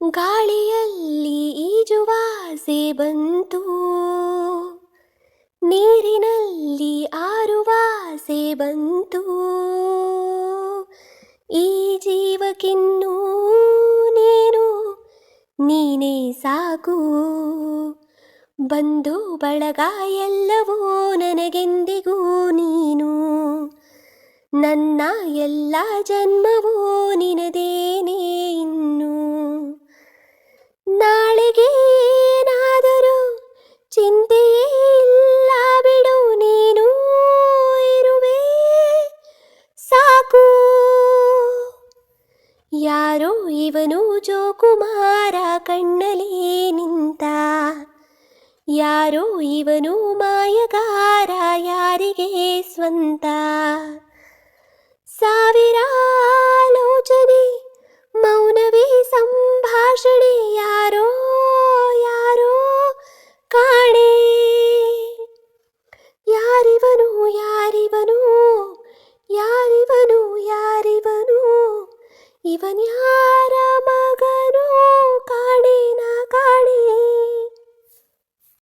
ಗಾಳಿಯಲ್ಲಿ ಈಜುವಾಸೆ ಬಂತು, ನೀರಿನಲ್ಲಿ ಆರುವಾಸೆ ಬಂತು. ಈ ಜೀವಕ್ಕಿನ್ನೂ ನೀನೇ ಸಾಕು. ಬಂಧು ಬಳಗ ಎಲ್ಲವೂ ನನಗೆಂದಿಗೂ ನೀನು. ನನ್ನ ಎಲ್ಲ ಜನ್ಮವೂ ನಿನದೇನೇ ಇನ್ನು. ನಾಳೆಗೆ ಏನಾದರೂ ಚಿಂತೆಯೇ ಇಲ್ಲ ಬಿಡು, ನೀನು ಇರುವೆ ಸಾಕು. ಯಾರೋ ಇವನು ಜೋಕುಮಾರ ಕಣ್ಣಲ್ಲಿ ನಿಂತ, ಯಾರೋ ಇವನು ಮಾಯಗಾರ ಯಾರಿಗೆ ಸ್ವಂತ. ಸಾವಿರ ಆಲೋಚನೆ